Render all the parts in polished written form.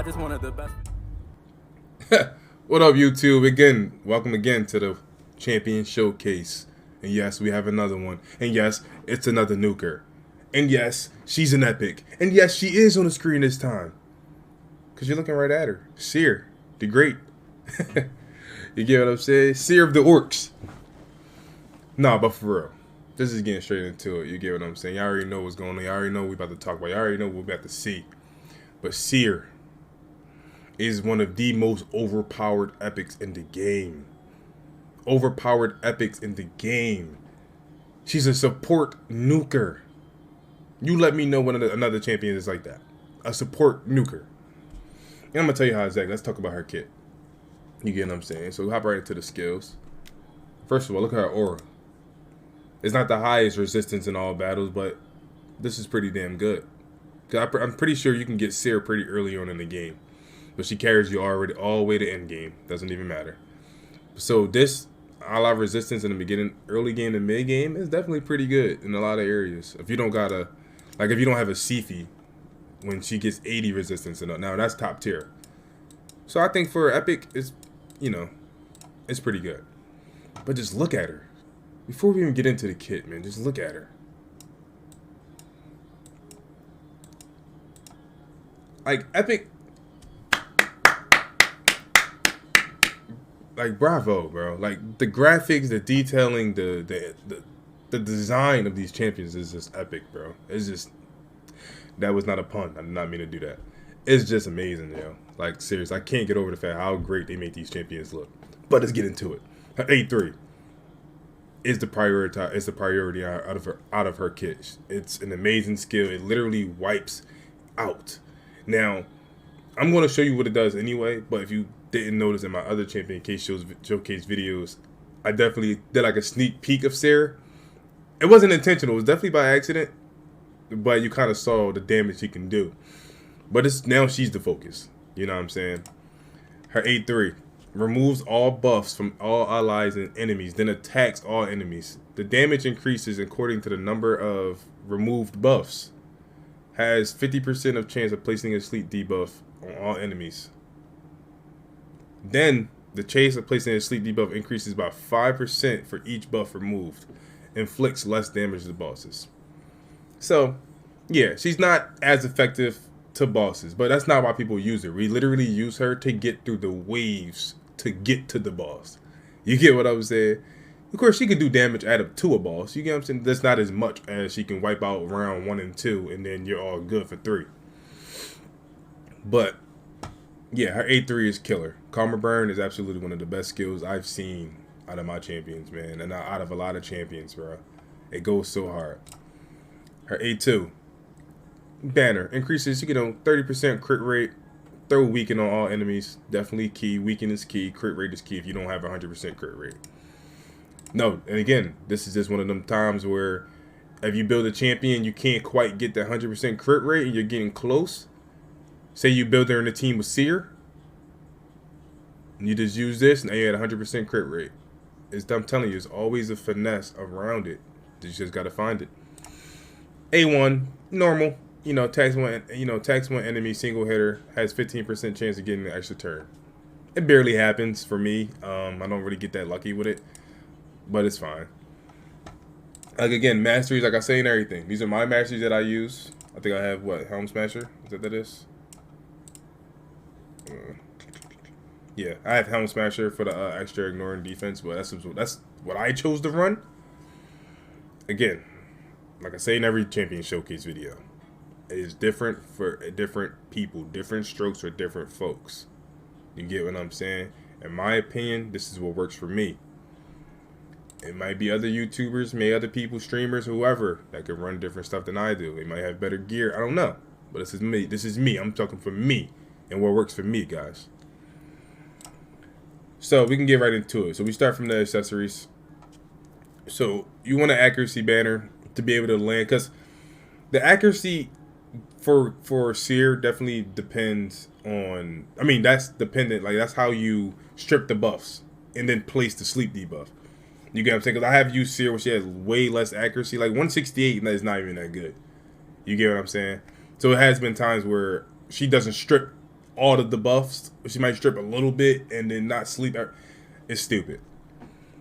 just one of the best. What up, YouTube? Again, welcome again to the Champion Showcase. And yes, we have another one. And yes, it's another nuker. And yes, she's an epic. And yes, she is on the screen this time. Because you're looking right at her. Seer, the great. You get what I'm saying? Seer of the Orcs. Nah, but for real. This is getting straight into it. You get what I'm saying? Y'all already know what's going on. Y'all already know what we about to talk about. Y'all already know what we're about to see. But Seer is one of the most overpowered epics in the game. Overpowered epics in the game. She's a support nuker. You let me know when another champion is like that. A support nuker. And I'm going to tell you how exactly. Let's talk about her kit. You get what I'm saying? So hop right into the skills. First of all, look at her aura. It's not the highest resistance in all battles, but this is pretty damn good. I'm pretty sure you can get Seer pretty early on in the game. But she carries you already all the way to end game. Doesn't even matter. So this a lot of resistance in the beginning, early game and mid game is definitely pretty good in a lot of areas. If you don't got a, like if you don't have a Sifi, when she gets 80 resistance and now that's top tier. So I think for epic, it's, you know, it's pretty good. But just look at her. Before we even get into the kit, man, just look at her. Like epic. Like bravo, bro. Like the graphics, the detailing, the design of these champions is just epic, bro. It's just, that was not a pun. I did not mean to do that. It's just amazing, yo. Like seriously, I can't get over the fact how great they make these champions look. But let's get into it. Her A3 is the priority out of her kit. It's an amazing skill. It literally wipes out. Now, I'm going to show you what it does anyway, but if you didn't notice in my other champion showcase videos, I definitely did like a sneak peek of Seer. It wasn't intentional. It was definitely by accident, but you kind of saw the damage she can do. But it's now she's the focus. You know what I'm saying? Her A3 removes all buffs from all allies and enemies, then attacks all enemies. The damage increases according to the number of removed buffs. Has 50% of chance of placing a sleep debuff on all enemies. Then the chance of placing a sleep debuff increases by 5% for each buff removed. Inflicts less damage to bosses. So, yeah, she's not as effective to bosses, but that's not why people use her. We literally use her to get through the waves to get to the boss. You get what I'm saying? Of course, she can do damage add up to a boss. You get what I'm saying? That's not as much as she can wipe out round 1 and 2, and then you're all good for 3. But yeah, her A3 is killer. Karma Burn is absolutely one of the best skills I've seen out of my champions, man, and out of a lot of champions, bro. It goes so hard. Her A2 banner increases, you know, 30% crit rate. Throw weaken on all enemies. Definitely key. Weaken is key. Crit rate is key if you don't have 100% crit rate. No, and again, this is just one of them times where if you build a champion, you can't quite get that 100% crit rate and you're getting close. Say you build her in a team with Seer, and you just use this, and now you had 100% crit rate. I'm telling you, it's always a finesse around it. You just gotta find it. A1, normal. You know, tax one enemy single hitter has 15% chance of getting an extra turn. It barely happens for me. I don't really get that lucky with it, but it's fine. Like again, masteries, like I say in everything. These are my masteries that I use. I think I have what, Helm Smasher? Is that is? Yeah, I have Helm Smasher for the extra ignoring defense, but that's what I chose to run. Again, like I say in every champion showcase video, it is different for different people, different strokes for different folks. You get what I'm saying? In my opinion, this is what works for me. It might be other YouTubers, other people, streamers, whoever, that can run different stuff than I do. They might have better gear. I don't know. But this is me. This is me. I'm talking for me and what works for me, guys. So we can get right into it. So we start from the accessories. So you want an accuracy banner to be able to land, because the accuracy for Seer definitely depends on, I mean, that's dependent, like that's how you strip the buffs and then place the sleep debuff. You get what I'm saying? Because I have used Seer where she has way less accuracy. Like 168 is not even that good. You get what I'm saying? So it has been times where she doesn't strip all of the buffs. She might strip a little bit and then not sleep. It's stupid.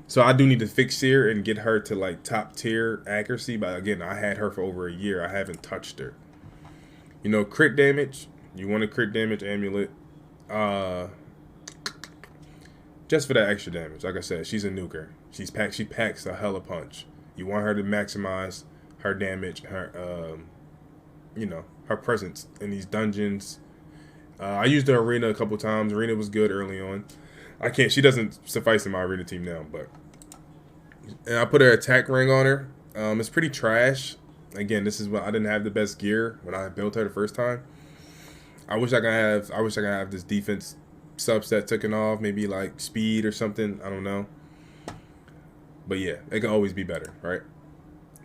So I do need to fix Seer and get her to like top tier accuracy. But again, I had her for over a year. I haven't touched her. You know, crit damage. You want a crit damage amulet. Just for that extra damage. Like I said, she's a nuker. She packs a hella punch. You want her to maximize her damage, her you know, her presence in these dungeons. I used the arena a couple times. Arena was good early on. She doesn't suffice in my arena team now, but. And I put her attack ring on her. It's pretty trash. Again, this is when I didn't have the best gear when I built her the first time. I wish I could have this defense subset taken off, maybe like speed or something. I don't know. But yeah, it can always be better, right?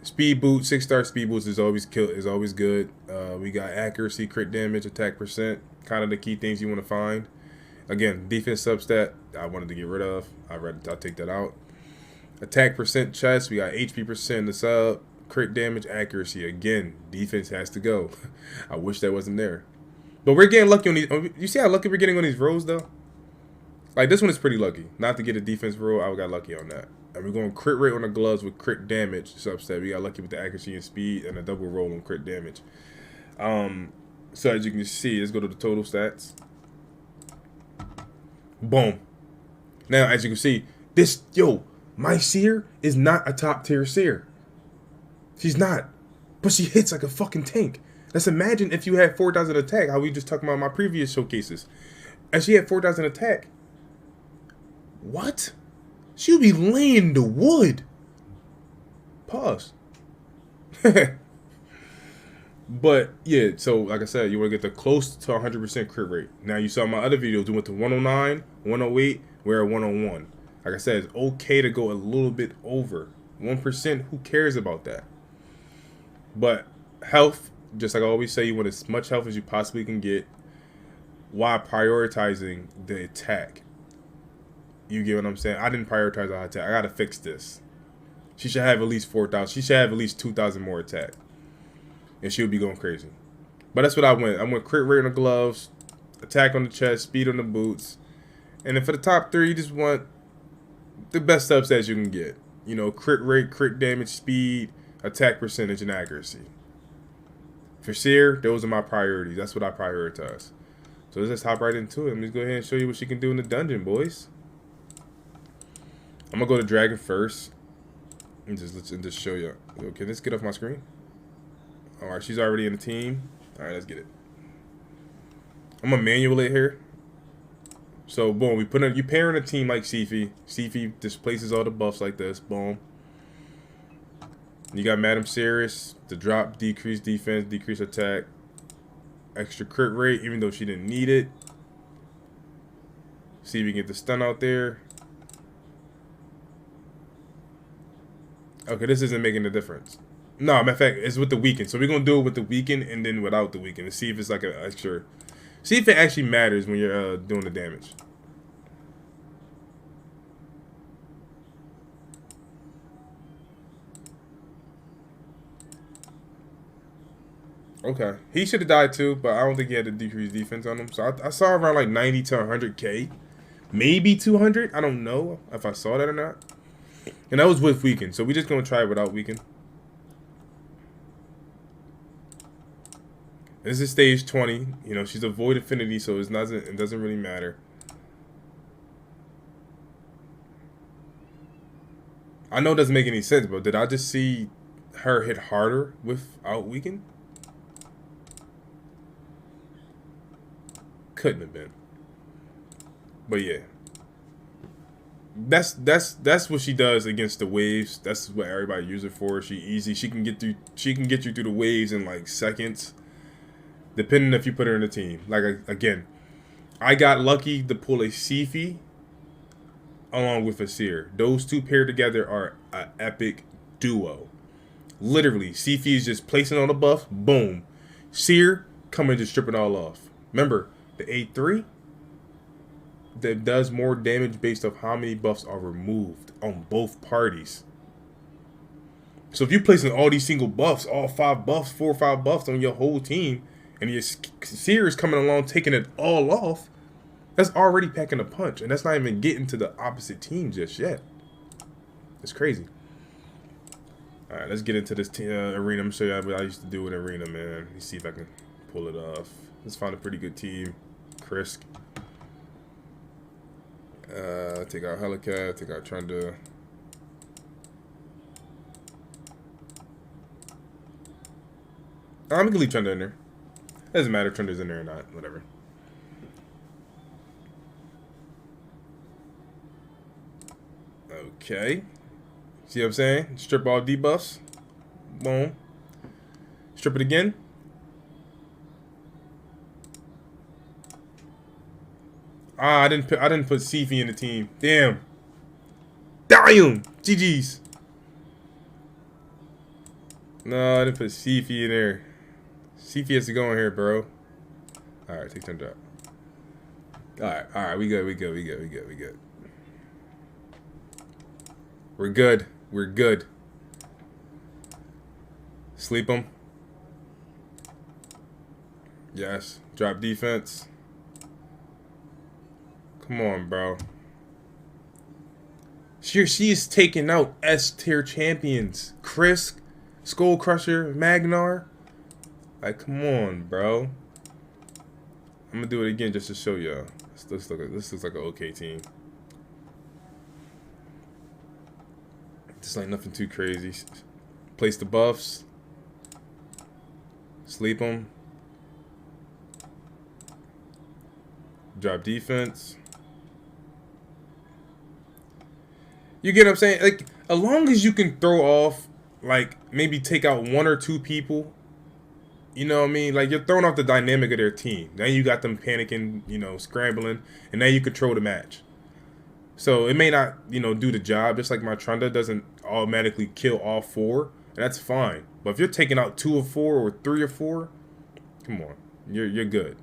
Speed boot, 6-star speed boots is always good. We got accuracy, crit damage, attack percent, kind of the key things you want to find. Again, defense substat I wanted to get rid of. I'll take that out. Attack percent chest, we got HP percent the sub, crit damage, accuracy. Again, defense has to go. I wish that wasn't there. But we're getting lucky on these. You see how lucky we're getting on these rolls though? Like this one is pretty lucky. Not to get a defense roll, I got lucky on that. And we're going crit rate on the gloves with crit damage subset. We got lucky with the accuracy and speed and a double roll on crit damage. So as you can see, let's go to the total stats. Boom. Now as you can see, my Seer is not a top tier Seer. She's not. But she hits like a fucking tank. Let's imagine if you had 4,000 attack, how we just talked about my previous showcases. And she had 4,000 attack. What? She'll be laying the wood. Pause. But yeah, so like I said, you want to get the close to 100% crit rate. Now you saw my other videos, we went to 109, 108, we're at 101. Like I said, it's okay to go a little bit over. 1%, who cares about that? But health, just like I always say, you want as much health as you possibly can get while prioritizing the attack. You get what I'm saying? I didn't prioritize our attack. I gotta fix this. She should have at least 4,000. She should have at least 2,000 more attack. And she'll be going crazy. But that's what I went. I went crit rate on the gloves, attack on the chest, speed on the boots. And then for the top 3, you just want the best substats you can get. You know, crit rate, crit damage, speed, attack percentage, and accuracy. For Seer, those are my priorities. That's what I prioritize. So let's just hop right into it. Let me go ahead and show you what she can do in the dungeon, boys. I'm gonna go to Dragon first. And just show you. Okay, let's get off my screen. Alright, she's already in the team. Alright, let's get it. I'm gonna manual it here. So boom, you pair in a team like Seefy. Seefy displaces all the buffs like this. Boom. You got Madam Seeress, the drop, decrease defense, decrease attack, extra crit rate, even though she didn't need it. See if we can get the stun out there. Okay, this isn't making a difference. No, matter of fact, it's with the weaken. So we're gonna do it with the weaken and then without the weaken and see if it's like an extra. See if it actually matters when you're doing the damage. Okay, he should have died too, but I don't think he had a decreased defense on him. So I saw around like 90 to 100k, maybe 200. I don't know if I saw that or not. And that was with weaken, so we're just gonna try it without weaken. This is stage 20. You know, she's a void affinity, so it doesn't really matter. I know it doesn't make any sense, but did I just see her hit harder without weaken? Couldn't have been. But yeah. That's what she does against the waves. That's what everybody uses it for. She can get you through the waves in like seconds. Depending if you put her in a team. Like again, I got lucky to pull a Seefy along with a Seer. Those two paired together are an epic duo. Literally, Seefy is just placing on the buff, boom. Seer coming to strip it all off. Remember, the A3 that does more damage based off how many buffs are removed on both parties. So if you're placing all these single buffs, all 4 or 5 buffs on your whole team, and Seer is coming along taking it all off, that's already packing a punch, and that's not even getting to the opposite team just yet. It's crazy. All right, let's get into this arena. I'm showing you what I used to do with arena, man. Let me see if I can pull it off. Let's find a pretty good team. Krisk. Take out Helicat. Take out Trunda. I'm gonna leave Trunda in there. Doesn't matter if Trunda's in there or not. Whatever. Okay. See what I'm saying? Strip all debuffs. Boom. Strip it again. Ah, I didn't put Sifi in the team. Damn. Damn. GG's. No, I didn't put Sifi in there. Sifi has to go in here, bro. All right, take turn drop. All right, we good. We're good. Sleep him. Yes. Drop defense. Come on, bro. She is taking out S-tier champions. Krisk, Skull Crusher, Magnar. Like, come on, bro. I'm gonna do it again just to show y'all. This looks like an okay team. Just like nothing too crazy. Place the buffs. Sleep them. Drop defense. You get what I'm saying? Like, as long as you can throw off, like, maybe take out one or two people, you know what I mean? Like, you're throwing off the dynamic of their team. Now you got them panicking, you know, scrambling, and now you control the match. So it may not, you know, do the job, just like my Trunda doesn't automatically kill all four, and that's fine. But if you're taking out 2 of 4 or 3 or 4, come on, you're good.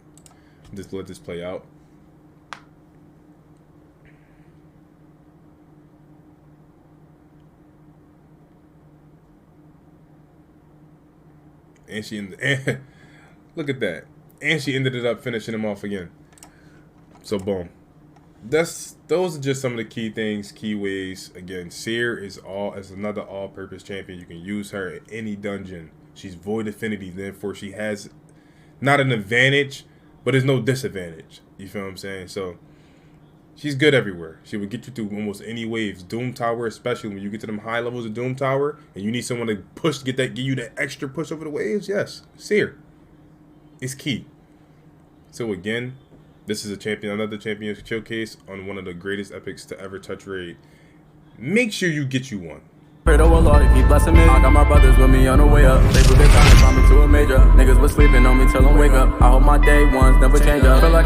Just let this play out. And look at that. And she ended it up finishing him off again. So boom. Those are just some of the key things, key ways. Again, Seer is another all-purpose champion. You can use her at any dungeon. She's void affinity, therefore she has not an advantage, but there's no disadvantage. You feel what I'm saying? So she's good everywhere. She would get you through almost any waves. Doom Tower, especially when you get to them high levels of Doom Tower and you need someone to push, give you that extra push over the waves. Yes, Seer is key. So again, this is another champion showcase on one of the greatest epics to ever touch Raid. Make sure you get you one. Pray to a Lord, keep blessing me. I got my brothers with me on the way up. They put their time to find me to a major. Niggas was sleeping on me till I wake up. I hope my day ones never change up. Feel like